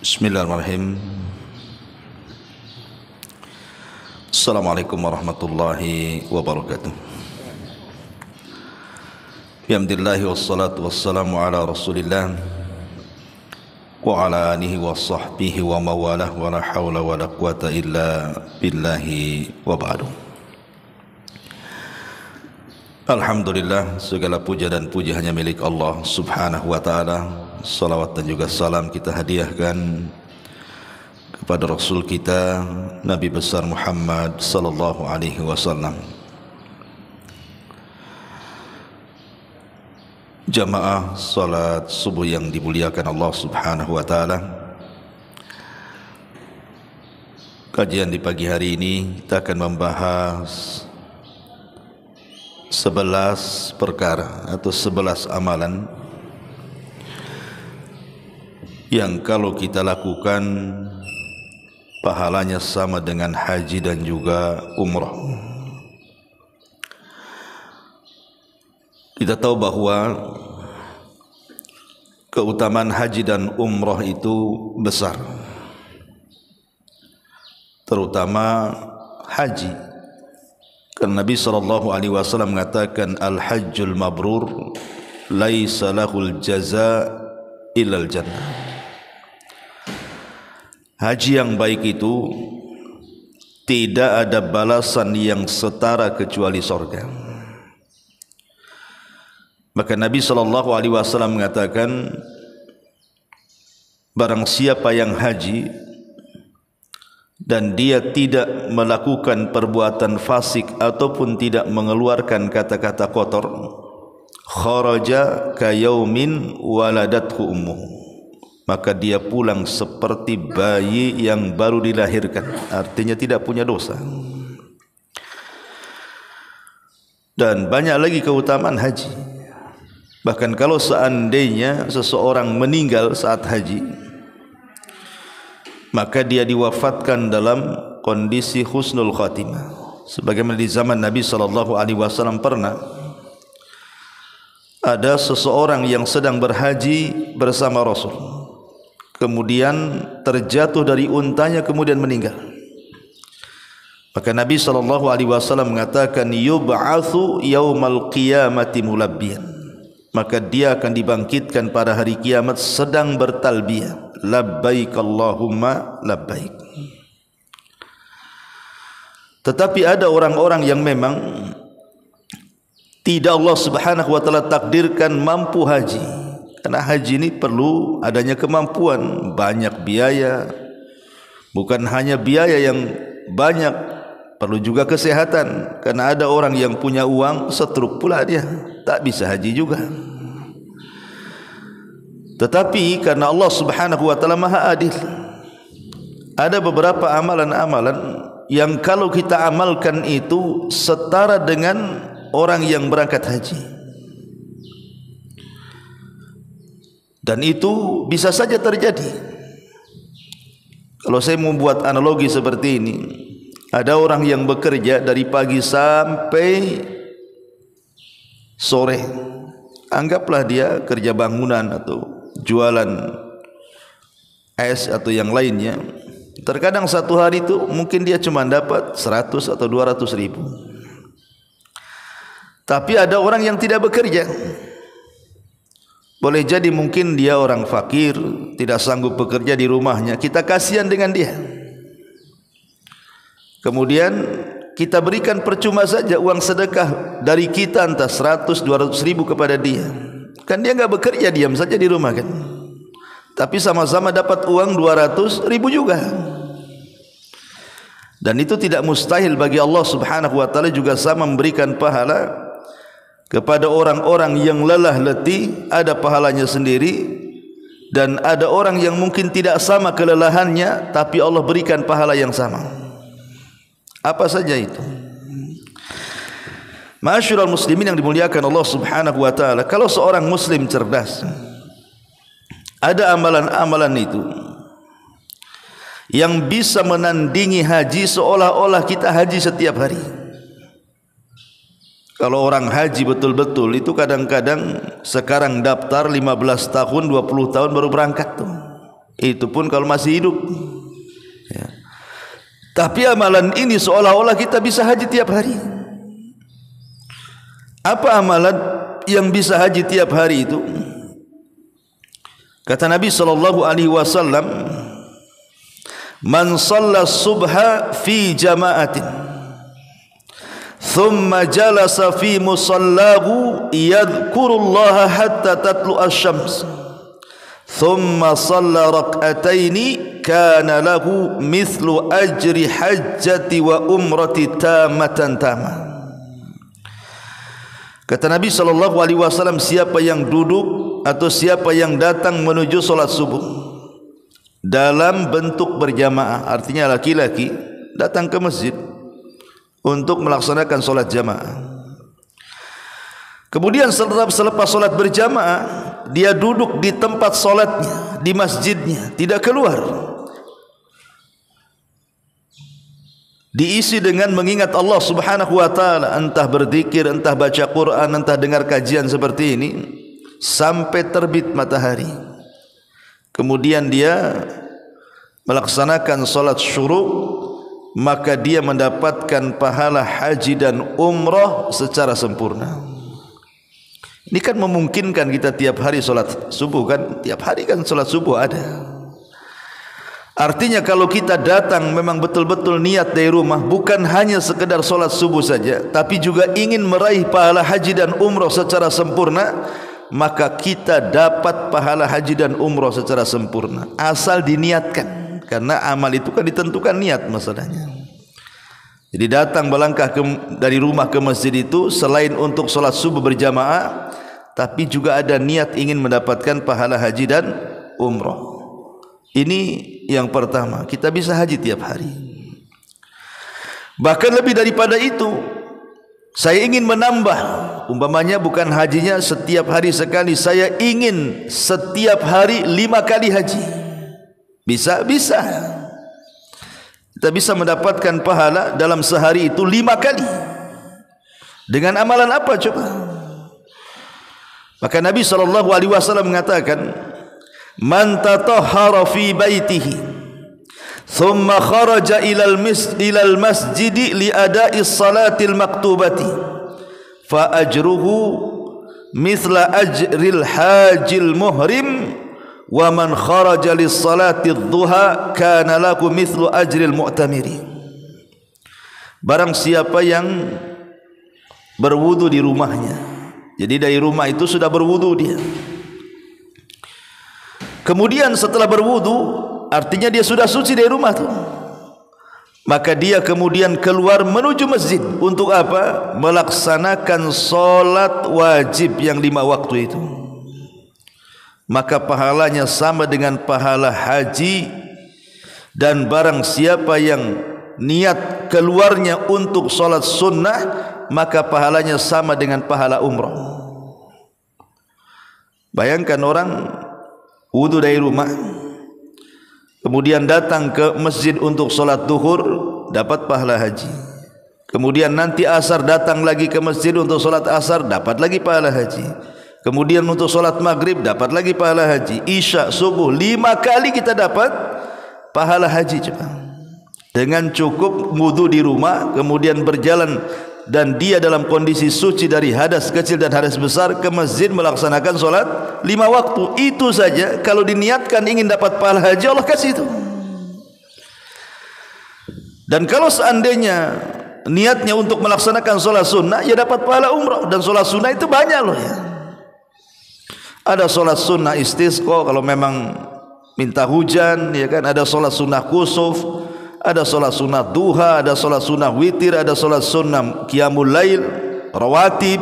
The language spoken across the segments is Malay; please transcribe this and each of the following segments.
Bismillahirrahmanirrahim. Assalamualaikum warahmatullahi wabarakatuh. Alhamdulillah wassalatu wassalamu ala Rasulillah wa ala alihi wa sahbihi wa mawalah wa la hawla wa la quwata illa billahi wa ba'du. Alhamdulillah, segala puja dan puji hanya milik Allah Subhanahu wa ta'ala. Salawat dan juga salam kita hadiahkan kepada Rasul kita Nabi besar Muhammad sallallahu alaihi wasallam. Jamaah salat subuh yang dimuliakan Allah Subhanahu wa taala. Kajian di pagi hari ini kita akan membahas 11 perkara atau 11 amalan yang kalau kita lakukan pahalanya sama dengan haji dan juga umrah. Kita tahu bahwa keutamaan haji dan umrah itu besar, terutama haji. Karena Nabi SAW mengatakan al-hajjul mabrur laisa lahul jaza illal jannah. Haji yang baik itu tidak ada balasan yang setara kecuali surga. Maka Nabi SAW mengatakan, barang siapa yang haji dan dia tidak melakukan perbuatan fasik ataupun tidak mengeluarkan kata-kata kotor, kharaja kayaumin waladathu ummuh, maka dia pulang seperti bayi yang baru dilahirkan, artinya tidak punya dosa. Dan banyak lagi keutamaan haji. Bahkan kalau seandainya seseorang meninggal saat haji, maka dia diwafatkan dalam kondisi husnul khatimah. Sebagaimana di zaman Nabi SAW pernah ada seseorang yang sedang berhaji bersama Rasul, kemudian terjatuh dari untanya kemudian meninggal. Maka Nabi SAW mengatakan, yub'atsu yaumal qiyamati mulabbiyan, maka dia akan dibangkitkan pada hari kiamat sedang bertalbiyah, labbaik Allahumma labbaik. Tetapi ada orang-orang yang memang tidak Allah Subhanahu wa taala takdirkan mampu haji. Karena haji ini perlu adanya kemampuan, banyak biaya. Bukan hanya biaya yang banyak, perlu juga kesehatan. Karena ada orang yang punya uang setruk pula dia, tak bisa haji juga. Tetapi karena Allah Subhanahu wa taala Maha Adil, ada beberapa amalan-amalan yang kalau kita amalkan itu setara dengan orang yang berangkat haji. Dan itu bisa saja terjadi. Kalau saya membuat analogi seperti ini, ada orang yang bekerja dari pagi sampai sore. Anggaplah dia kerja bangunan atau jualan es atau yang lainnya. Terkadang satu hari itu mungkin dia cuma dapat 100 atau 200 ribu. Tapi ada orang yang tidak bekerja. Boleh jadi mungkin dia orang fakir, tidak sanggup bekerja di rumahnya. Kita kasihan dengan dia. Kemudian kita berikan percuma saja uang sedekah dari kita, entah 100-200 ribu kepada dia. Kan dia enggak bekerja, diam saja di rumah kan. Tapi sama-sama dapat uang 200 ribu juga. Dan itu tidak mustahil bagi Allah Subhanahu wa taala juga sama memberikan pahala kepada orang-orang yang lelah letih, ada pahalanya sendiri. Dan ada orang yang mungkin tidak sama kelelahannya, tapi Allah berikan pahala yang sama. Apa saja itu? Ma'asyiral muslimin yang dimuliakan Allah Subhanahu wa taala, kalau seorang muslim cerdas, ada amalan-amalan itu yang bisa menandingi haji seolah-olah kita haji setiap hari. Kalau orang haji betul-betul itu kadang-kadang sekarang daftar 15 tahun, 20 tahun baru berangkat tuh. Itu pun kalau masih hidup. Ya. Tapi amalan ini seolah-olah kita bisa haji tiap hari. Apa amalan yang bisa haji tiap hari itu? Kata Nabi SAW, man shalla subha fi jama'atin thumma jalasa fi musallahu yadhkurullaha hatta tatlu asy-syams thumma shalla rak'ataini kana lahu mithlu ajri hajjati wa umrati tamatan tamah. Kata Nabi SAW, siapa yang duduk atau siapa yang datang menuju solat subuh dalam bentuk berjamaah, artinya laki-laki datang ke masjid untuk melaksanakan solat jamaah. Kemudian selepas solat berjamaah, dia duduk di tempat solatnya, di masjidnya, tidak keluar. Diisi dengan mengingat Allah Subhanahu wa taala, entah berzikir, entah baca Quran, entah dengar kajian seperti ini sampai terbit matahari. Kemudian dia melaksanakan salat syuruk, maka dia mendapatkan pahala haji dan umrah secara sempurna. Ini kan memungkinkan kita tiap hari salat subuh kan? Tiap hari kan salat subuh ada. Artinya kalau kita datang memang betul-betul niat dari rumah, bukan hanya sekedar salat subuh saja, tapi juga ingin meraih pahala haji dan umrah secara sempurna, maka kita dapat pahala haji dan umrah secara sempurna asal diniatkan. Karena amal itu kan ditentukan niat masalahnya. Jadi datang melangkah dari rumah ke masjid itu selain untuk salat subuh berjamaah, tapi juga ada niat ingin mendapatkan pahala haji dan umrah. Ini yang pertama, kita bisa haji tiap hari. Bahkan lebih daripada itu, saya ingin menambah, umpamanya bukan hajinya setiap hari sekali, saya ingin setiap hari 5 kali haji. Bisa? Bisa. Kita bisa mendapatkan pahala dalam sehari itu 5 kali. Dengan amalan apa coba? Maka Nabi SAW mengatakan, man tatahhara fi baitihi thumma kharaja ilal masjidi li ada'i salatil maktubati fa ajruhu mithla ajril hajil muhrim wa man kharaja lis salati dhuha kana lahu mithlu ajril mu'tamiri. Barang siapa yang berwudu di rumahnya, jadi dari rumah itu sudah berwudu dia, kemudian setelah berwudu, artinya dia sudah suci dari rumah tu, maka dia kemudian keluar menuju masjid untuk apa? Melaksanakan solat wajib yang 5 waktu itu. Maka pahalanya sama dengan pahala haji. Dan barang siapa yang niat keluarnya untuk solat sunnah, maka pahalanya sama dengan pahala umrah. Bayangkan orang wudu dari rumah, kemudian datang ke masjid untuk solat duhur, dapat pahala haji. Kemudian nanti asar datang lagi ke masjid untuk solat asar, dapat lagi pahala haji. Kemudian untuk solat maghrib dapat lagi pahala haji. Isya, subuh, 5 kali kita dapat pahala haji coba. Dengan cukup wudu di rumah, kemudian berjalan dan dia dalam kondisi suci dari hadas kecil dan hadas besar ke masjid melaksanakan solat 5 waktu. Itu saja kalau diniatkan ingin dapat pahala haji, Allah kasih itu. Dan kalau seandainya niatnya untuk melaksanakan solat sunnah, ya dapat pahala umrah. Dan solat sunnah itu banyak loh ya. Ada solat sunnah istisqa kalau memang minta hujan, ya kan. Ada solat sunnah kusuf, ada solat sunnah duha, ada solat sunnah witir, ada solat sunnah qiyamul lail, rawatib,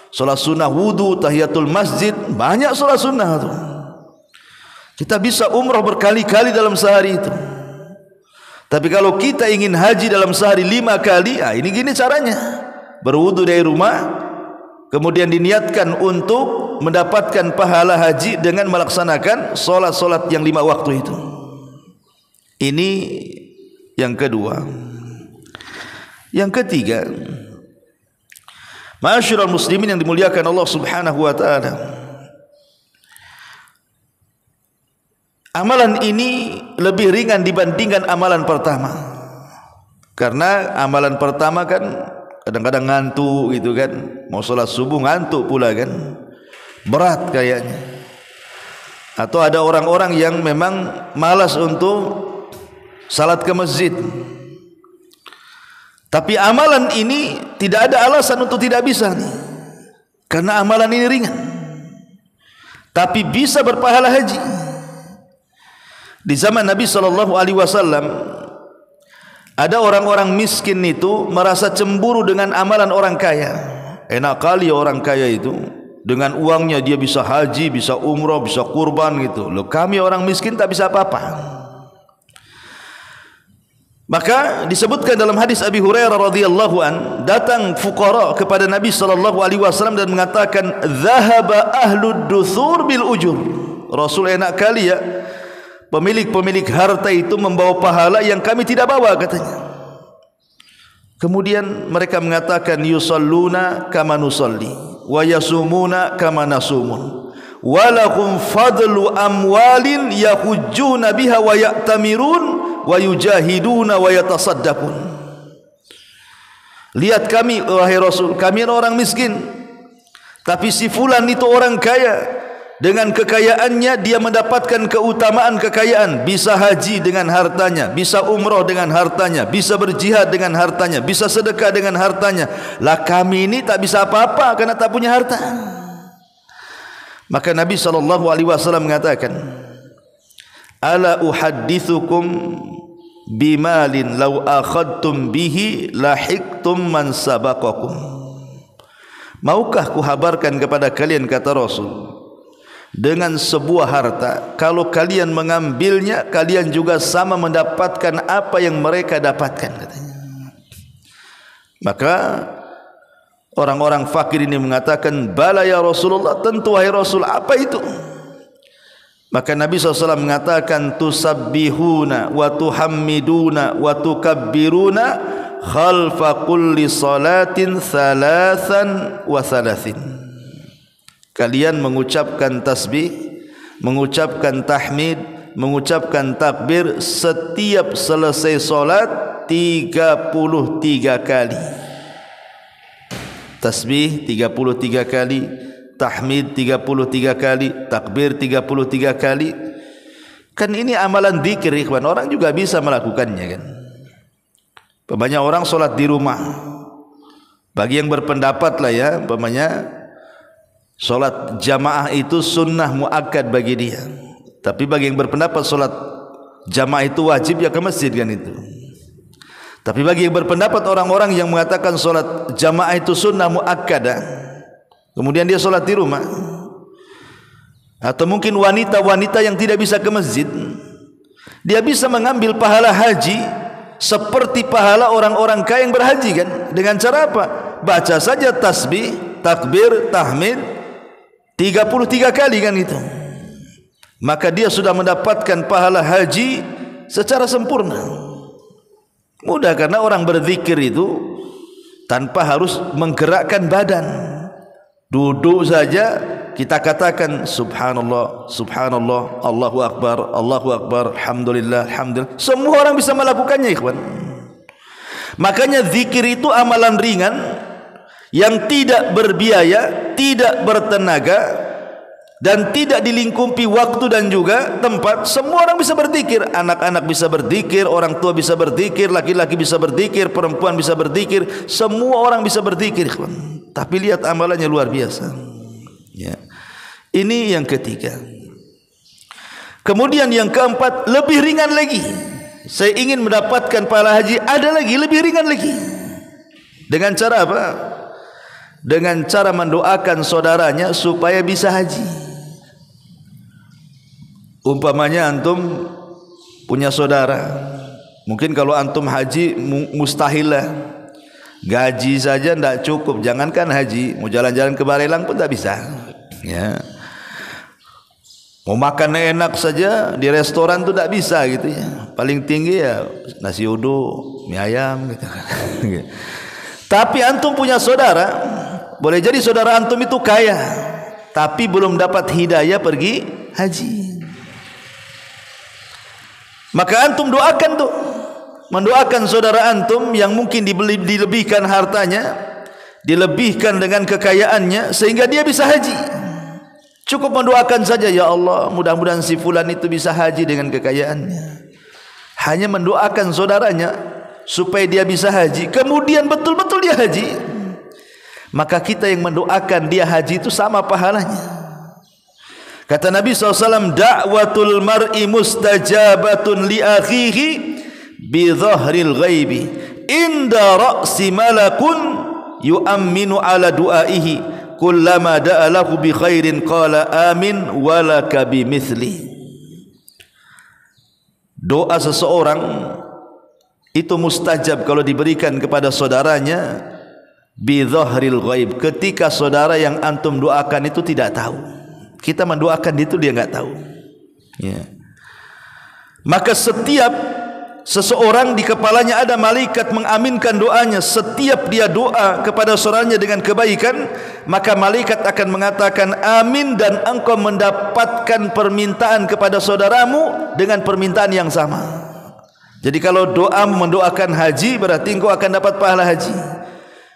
solat sunnah wudu, tahiyatul masjid. Banyak solat sunnah itu. Kita bisa umrah berkali-kali dalam sehari itu. Tapi kalau kita ingin haji dalam sehari 5 kali, ini gini caranya. Berwudu dari rumah, kemudian diniatkan untuk mendapatkan pahala haji dengan melaksanakan solat-solat yang 5 waktu itu. Ini yang kedua. Yang ketiga, ma'asyiral muslimin yang dimuliakan Allah Subhanahu wa taala, amalan ini lebih ringan dibandingkan amalan pertama. Karena amalan pertama kan kadang-kadang ngantuk gitu kan, mau sholat subuh ngantuk pula kan, berat kayaknya. Atau ada orang-orang yang memang malas untuk salat ke masjid. Tapi amalan ini tidak ada alasan untuk tidak bisa nih, karena amalan ini ringan, tapi bisa berpahala haji. Di zaman Nabi SAW ada orang-orang miskin itu merasa cemburu dengan amalan orang kaya. Enak kali orang kaya itu, dengan uangnya dia bisa haji, bisa umrah, bisa kurban gitu. Loh, kami orang miskin tak bisa apa-apa. Maka disebutkan dalam hadis Abi Hurairah radhiyallahu an, datang fuqara kepada Nabi SAW dan mengatakan, "Dhahaba ahlud duthur bil ujur." Rasul, enak kali ya, pemilik-pemilik harta itu membawa pahala yang kami tidak bawa, katanya. Kemudian mereka mengatakan, "Yusalluna kama nusalli wa yasumuna kama nasumun wa lahum fadlu amwalin yahujjuna biha wa ya'tamirun wa yujahiduna wa yatasaddaqun." Lihat kami wahai Rasul, kami orang miskin, tapi si fulan itu orang kaya. Dengan kekayaannya dia mendapatkan keutamaan kekayaan, bisa haji dengan hartanya, bisa umrah dengan hartanya, bisa berjihad dengan hartanya, bisa sedekah dengan hartanya. Lah kami ini tak bisa apa-apa karena tak punya harta. Maka Nabi SAW mengatakan, "Ala uhaddithukum bimalin law akhadtum bihi lahiqtum man sabaqakum." Maukah kuhabarkan kepada kalian, kata Rasul, dengan sebuah harta, kalau kalian mengambilnya, kalian juga sama mendapatkan apa yang mereka dapatkan, katanya. Maka orang-orang fakir ini mengatakan, "Bala ya Rasulullah," tentu wahai Rasul, apa itu? Maka Nabi SAW mengatakan, "Tusabbihuna wa tuhammiduna wa tukabbiruna khalfa kulli salatin thalathan wa thalathin." Kalian mengucapkan tasbih, mengucapkan tahmid, mengucapkan takbir setiap selesai solat 33 kali. Tasbih 33 kali, tahmid 33 kali, takbir 33 kali. Kan ini amalan zikir, ikhwan. Orang juga bisa melakukannya kan. Banyak orang solat di rumah. Bagi yang berpendapat lah ya, umpamanya solat jamaah itu sunnah muakkad bagi dia. Tapi bagi yang berpendapat solat jamaah itu wajib, ya ke masjid kan itu. Tapi bagi yang berpendapat orang-orang yang mengatakan solat jamaah itu sunnah muakkadah, kemudian dia solat di rumah, atau mungkin wanita-wanita yang tidak bisa ke masjid, dia bisa mengambil pahala haji seperti pahala orang-orang kaya yang berhaji kan. Dengan cara apa? Baca saja tasbih, takbir, tahmid 33 kali kan itu, maka dia sudah mendapatkan pahala haji secara sempurna. Mudah, karena orang berzikir itu tanpa harus menggerakkan badan. Duduk saja kita katakan subhanallah, subhanallah, Allahu akbar, Allahu akbar, alhamdulillah, alhamdulillah. Semua orang bisa melakukannya, ikhwan. Makanya zikir itu amalan ringan yang tidak berbiaya, tidak bertenaga, dan tidak dilingkupi waktu dan juga tempat. Semua orang bisa berzikir. Anak-anak bisa berzikir, orang tua bisa berzikir, laki-laki bisa berzikir, perempuan bisa berzikir, semua orang bisa berzikir. Tapi lihat amalannya luar biasa ya. Ini yang ketiga. Kemudian yang keempat, lebih ringan lagi. Saya ingin mendapatkan pahala haji, ada lagi lebih ringan lagi. Dengan cara apa? Dengan cara mendoakan saudaranya supaya bisa haji. Umpamanya antum punya saudara, mungkin kalau antum haji mustahil lah, gaji saja tidak cukup, jangankan haji, mau jalan-jalan ke Barelang pun tak bisa ya. Mau makan enak saja di restoran tu tak bisa gitu ya. Paling tinggi ya nasi uduk, mie ayam gitu kan. Tapi antum punya saudara, boleh jadi saudara antum itu kaya, tapi belum dapat hidayah pergi haji. Maka antum doakan tuh, mendoakan saudara antum yang mungkin dilebihkan hartanya, dilebihkan dengan kekayaannya sehingga dia bisa haji. Cukup mendoakan saja, ya Allah, mudah-mudahan si fulan itu bisa haji dengan kekayaannya. Hanya mendoakan saudaranya supaya dia bisa haji, kemudian betul-betul dia haji, maka kita yang mendoakan dia haji itu sama pahalanya. Kata Nabi SAW, da'watul mar'i mustajabatun li akhihi bi dhahril ghaibi inda ra'si malakun yu'amminu ala du'aihi kullama da'alahu bi khairin qala amin walaka bimithli. Doa seseorang itu mustajab kalau diberikan kepada saudaranya bi dhahril ghaib, ketika saudara yang antum doakan itu tidak tahu. Kita mendoakan itu dia enggak tahu, ya. Maka setiap seseorang di kepalanya ada malaikat mengaminkan doanya. Setiap dia doa kepada saudaranya dengan kebaikan, maka malaikat akan mengatakan amin, dan engkau mendapatkan permintaan kepada saudaramu dengan permintaan yang sama. Jadi kalau doamu mendoakan haji, berarti engkau akan dapat pahala haji.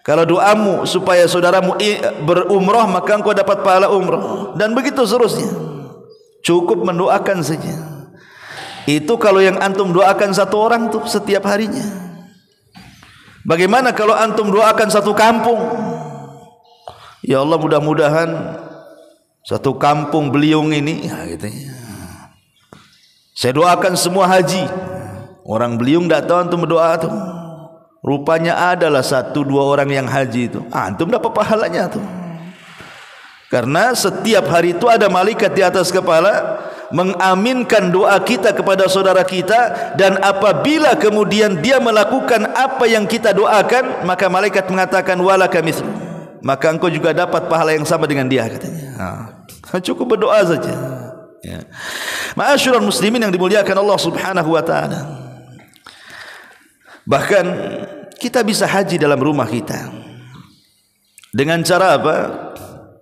Kalau doamu supaya saudaramu berumrah, maka engkau dapat pahala umrah, dan begitu seterusnya. Cukup mendoakan saja. Itu kalau yang antum doakan satu orang tuh setiap harinya. Bagaimana kalau antum doakan satu kampung? Ya Allah, mudah-mudahan satu kampung Beliung ini, ya gitu ya, saya doakan semua haji. Orang Beliung tidak tahu antum berdoa tuh. Rupanya adalah 1-2 orang yang haji itu, antum dapat pahalanya tuh. Karena setiap hari itu ada malaikat di atas kepala mengaminkan doa kita kepada saudara kita, dan apabila kemudian dia melakukan apa yang kita doakan, maka malaikat mengatakan walaka mithlu, maka engkau juga dapat pahala yang sama dengan dia, katanya. Cukup berdoa saja, ya. Ma'asyiral muslimin yang dimuliakan Allah Subhanahu wa taala. Bahkan kita bisa haji dalam rumah kita dengan cara apa?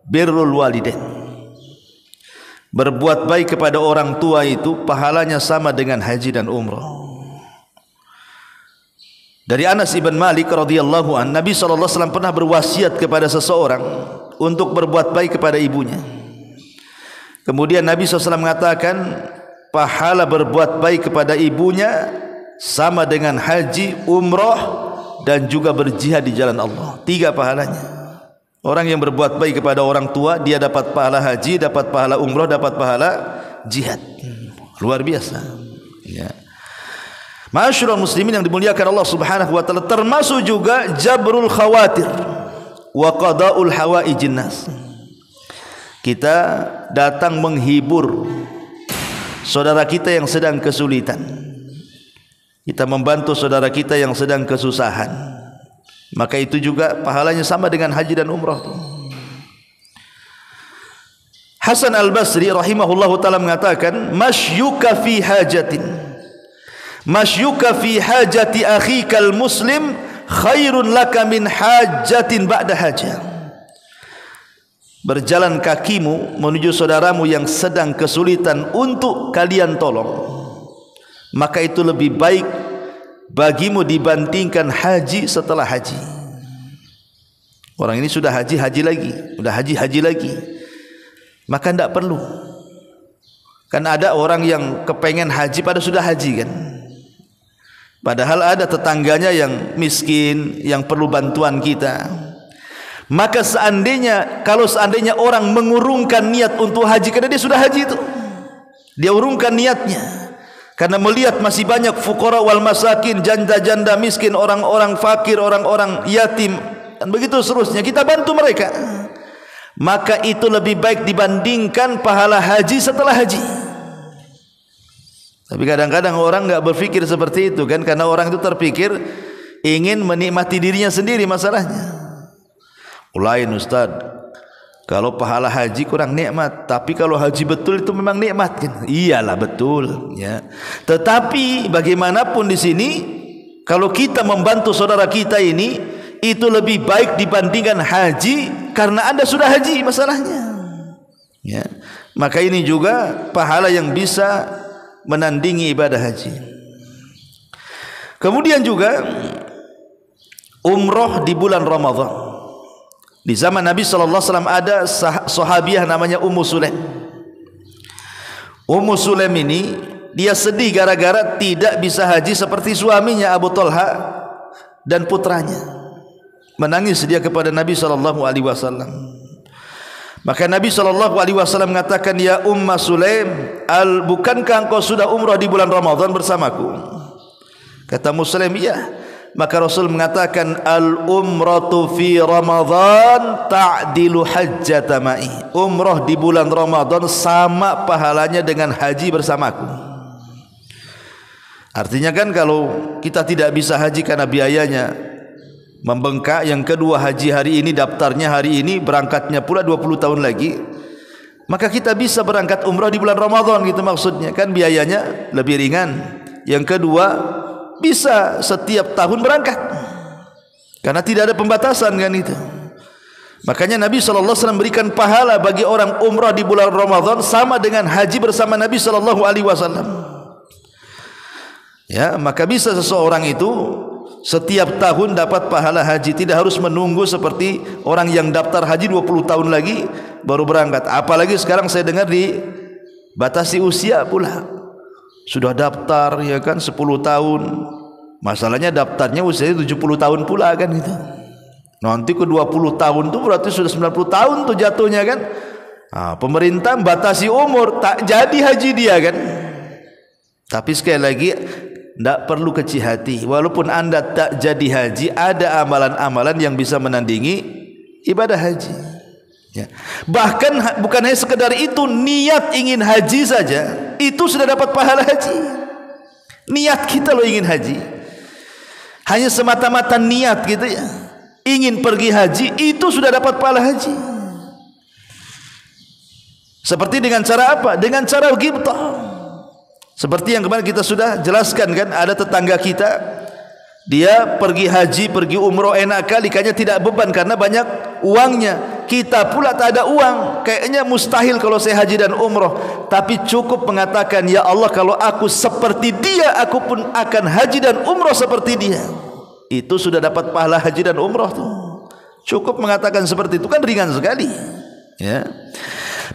Birrul walidain. Berbuat baik kepada orang tua itu pahalanya sama dengan haji dan umrah. Dari Anas ibn Malik radhiyallahu an, Nabi SAW pernah berwasiat kepada seseorang untuk berbuat baik kepada ibunya. Kemudian Nabi SAW mengatakan pahala berbuat baik kepada ibunya sama dengan haji, umrah, dan juga berjihad di jalan Allah. 3 pahalanya. Orang yang berbuat baik kepada orang tua, dia dapat pahala haji, dapat pahala umrah, dapat pahala jihad. Luar biasa, ya. Ma'asyiral muslimin yang dimuliakan Allah Subhanahu wa taala, termasuk juga jabrul khawatir wa qada'ul hawaijin nas. Kita datang menghibur saudara kita yang sedang kesulitan. Kita membantu saudara kita yang sedang kesusahan, maka itu juga pahalanya sama dengan haji dan umrah. Hasan al-Basri rahimahullahu ta'ala mengatakan, masyuka fi hajatin, masyuka fi hajati akhikal muslim khairun laka min hajatin ba'da hajah. Berjalan kakimu menuju saudaramu yang sedang kesulitan untuk kalian tolong, maka itu lebih baik bagimu dibandingkan haji setelah haji. Orang ini sudah haji lagi, sudah haji lagi, maka tidak perlu. Kan ada orang yang kepengen haji pada sudah haji kan, padahal ada tetangganya yang miskin yang perlu bantuan kita. Maka kalau seandainya orang mengurungkan niat untuk haji, karena dia sudah haji itu, dia urungkan niatnya karena melihat masih banyak fuqara wal masakin, janda-janda miskin, orang-orang fakir, orang-orang yatim, dan begitu seterusnya, kita bantu mereka, maka itu lebih baik dibandingkan pahala haji setelah haji. Tapi kadang-kadang orang enggak berpikir seperti itu kan, karena orang itu terpikir ingin menikmati dirinya sendiri masalahnya. Ulain Ustaz, kalau pahala haji kurang nikmat, tapi kalau haji betul itu memang nikmat kan? Iyalah betul, ya. Tetapi bagaimanapun di sini, kalau kita membantu saudara kita ini, itu lebih baik dibandingkan haji, karena Anda sudah haji masalahnya, ya. Maka ini juga pahala yang bisa menandingi ibadah haji. Kemudian juga umroh di bulan Ramadan. Di zaman Nabi SAW ada sahabiah namanya Ummu Sulaim. Ummu Sulaim ini dia sedih gara-gara tidak bisa haji seperti suaminya Abu Talha dan putranya. Menangis dia kepada Nabi SAW. Maka Nabi SAW mengatakan, ya Ummu Sulaim, bukankah engkau sudah umrah di bulan Ramadan bersamaku? Kata Muslim, iya. Maka Rasul mengatakan, al-umratu fi Ramadan ta'dilu hajjata ma'i. Umrah di bulan Ramadan sama pahalanya dengan haji bersamaku. Artinya kan kalau kita tidak bisa haji karena biayanya membengkak, yang kedua haji hari ini, daftarnya hari ini, berangkatnya pula 20 tahun lagi, maka kita bisa berangkat umrah di bulan Ramadan, gitu maksudnya. Kan biayanya lebih ringan. Yang kedua, bisa setiap tahun berangkat karena tidak ada pembatasan kan itu. Makanya Nabi SAW berikan pahala bagi orang umrah di bulan Ramadan sama dengan haji bersama Nabi SAW. Ya, maka bisa seseorang itu setiap tahun dapat pahala haji, tidak harus menunggu seperti orang yang daftar haji 20 tahun lagi baru berangkat. Apalagi sekarang saya dengar dibatasi usia pula. Sudah daftar ya kan 10 tahun. Masalahnya daftarnya usianya 70 tahun pula kan gitu. Nanti ke 20 tahun tuh berarti sudah 90 tahun tuh jatuhnya kan. Pemerintah batasi umur, tak jadi haji dia kan. Tapi sekali lagi, tidak perlu kecil hati. Walaupun anda tak jadi haji, ada amalan-amalan yang bisa menandingi ibadah haji. Ya. Bahkan bukan hanya sekedar itu, niat ingin haji saja itu sudah dapat pahala haji. Niat kita loh ingin haji, hanya semata-mata niat gitu ya, ingin pergi haji itu sudah dapat pahala haji. Seperti dengan cara apa? Dengan cara ghibtah. Seperti yang kemarin kita sudah jelaskan kan, ada tetangga kita, dia pergi haji, pergi umroh enak kali, kayaknya tidak beban karena banyak uangnya. Kita pula tak ada uang, kayaknya mustahil kalau saya haji dan umroh. Tapi cukup mengatakan, ya Allah, kalau aku seperti dia, aku pun akan haji dan umroh seperti dia. Itu sudah dapat pahala haji dan umroh tuh. Cukup mengatakan seperti itu, kan ringan sekali. Ya,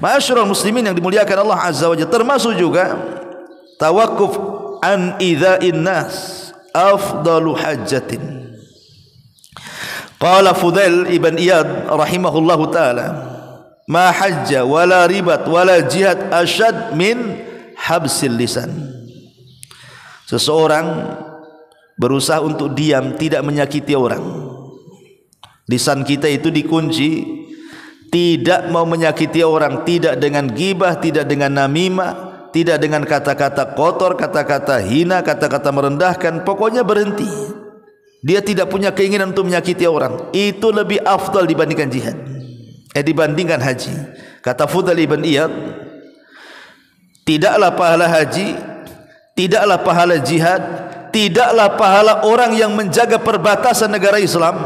ma'asyiral muslimin yang dimuliakan Allah Azza wa Jalla, termasuk juga tawakuf an idza'in nas afdalu hajjatin. Qala Fudail ibn Iyad rahimahullahu ta'ala, ma hajja wala ribat wala jihad asyad min habsil lisan. Seseorang berusaha untuk diam, tidak menyakiti orang. Lisan kita itu dikunci, tidak mau menyakiti orang, tidak dengan ghibah, tidak dengan namimah, tidak dengan kata-kata kotor, kata-kata hina, kata-kata merendahkan. Pokoknya berhenti. Dia tidak punya keinginan untuk menyakiti orang. Itu lebih afdal dibandingkan jihad, dibandingkan haji. Kata Fudail ibn Iyad, tidaklah pahala haji, tidaklah pahala jihad, tidaklah pahala orang yang menjaga perbatasan negara Islam,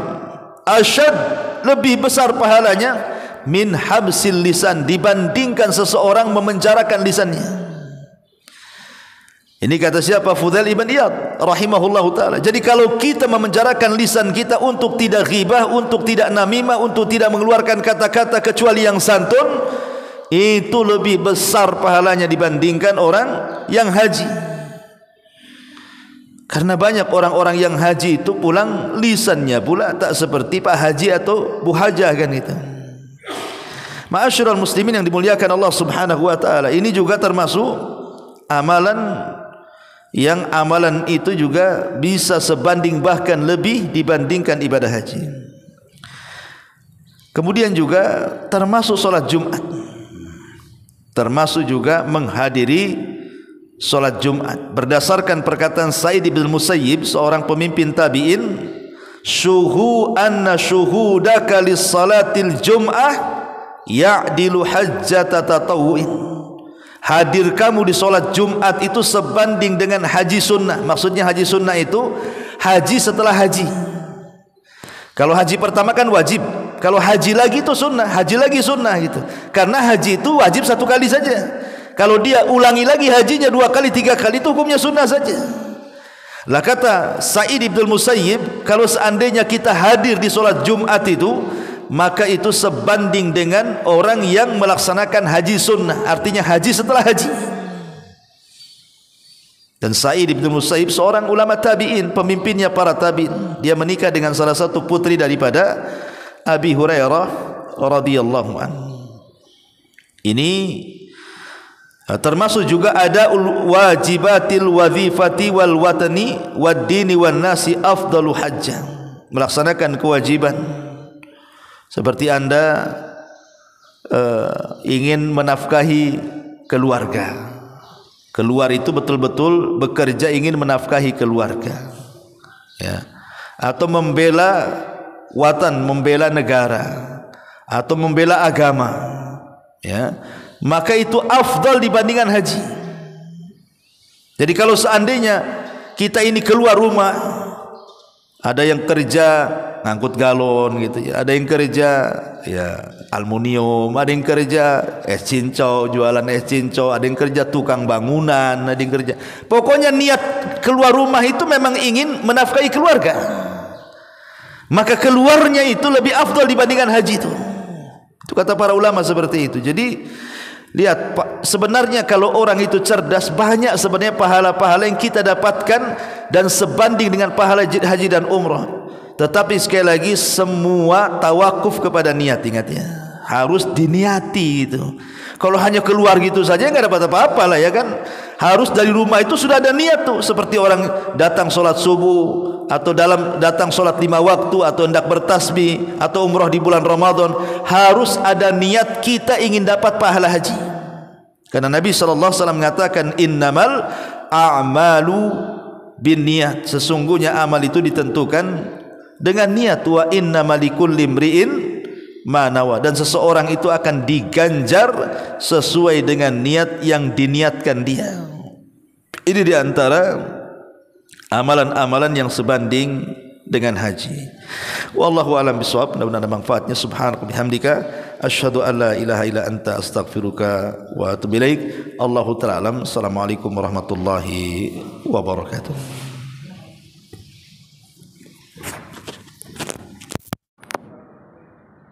asyad, lebih besar pahalanya, min habsil lisan, dibandingkan seseorang memenjarakan lisannya. Ini kata siapa? Fudail ibn Iyad rahimahullahu ta'ala. Jadi kalau kita memenjarakan lisan kita untuk tidak ghibah, untuk tidak namimah, untuk tidak mengeluarkan kata-kata kecuali yang santun, itu lebih besar pahalanya dibandingkan orang yang haji. Karena banyak orang-orang yang haji itu pulang lisannya pula tak seperti Pak Haji atau Bu Hajah kan itu. Ma'asyiral muslimin yang dimuliakan Allah Subhanahu wa ta'ala, ini juga termasuk amalan yang amalan itu juga bisa sebanding bahkan lebih dibandingkan ibadah haji. Kemudian juga termasuk solat Jumat, termasuk juga menghadiri solat Jumat. Berdasarkan perkataan Sa'id bin Musayyib, seorang pemimpin tabi'in, syuhu anna syuhudaka lis-salatil jum'ah ya'dilu hajjata tatawu'in. Hadir kamu di solat Jumat itu sebanding dengan haji sunnah. Maksudnya haji sunnah itu haji setelah haji. Kalau haji pertama kan wajib, kalau haji lagi itu sunnah, haji lagi sunnah gitu. Karena haji itu wajib satu kali saja. Kalau dia ulangi lagi hajinya 2 kali 3 kali, itu hukumnya sunnah saja. Lah kata Sa'id bin Musayyib, kalau seandainya kita hadir di solat Jumat itu, maka itu sebanding dengan orang yang melaksanakan haji sunnah, artinya haji setelah haji. Dan Sa'id bin Musayyib seorang ulama tabi'in, pemimpinnya para tabi'in. Dia menikah dengan salah satu putri daripada Abi Hurairah radhiyallahu anhu. Ini termasuk juga ada wajibatil wazifati wal watani wad dini wan nasi afdalu hajjah. Melaksanakan kewajiban seperti Anda ingin menafkahi keluarga. Keluar itu betul-betul bekerja ingin menafkahi keluarga, ya. Atau membela watan, membela negara, atau membela agama, ya. Maka itu afdal dibandingkan haji. Jadi kalau seandainya kita ini keluar rumah, ada yang kerja ngangkut galon gitu ya, ada yang kerja ya aluminium, ada yang kerja es cincau, jualan es cincau, ada yang kerja tukang bangunan, ada yang kerja. Pokoknya niat keluar rumah itu memang ingin menafkahi keluarga. Maka keluarnya itu lebih afdal dibandingkan haji itu. Itu kata para ulama seperti itu. Jadi lihat, sebenarnya kalau orang itu cerdas, banyak sebenarnya pahala-pahala yang kita dapatkan dan sebanding dengan pahala haji dan umrah. Tetapi sekali lagi semua tawakuf kepada niat, ingat ya, harus diniati itu. Kalau hanya keluar gitu saja nggak dapat apa-apa lah ya kan. Harus dari rumah itu sudah ada niat tuh, seperti orang datang sholat subuh atau datang sholat 5 waktu atau hendak bertasbih atau umrah di bulan Ramadan, harus ada niat kita ingin dapat pahala haji. Karena Nabi SAW mengatakan innamal a'malu bin niat, sesungguhnya amal itu ditentukan dengan niat. Wa innamal likulli imri'in ma nawa, dan seseorang itu akan diganjar sesuai dengan niat yang diniatkan dia. Ini di antara amalan-amalan yang sebanding dengan haji. Wallahu a'lam bishawab. Mudah-mudahan ada manfaatnya. Subhanaka bihamdika asyhadu an la ilaha illa anta astaghfiruka wa atubu ilaik. Allahu ta'ala alam. Assalamualaikum warahmatullahi wabarakatuh.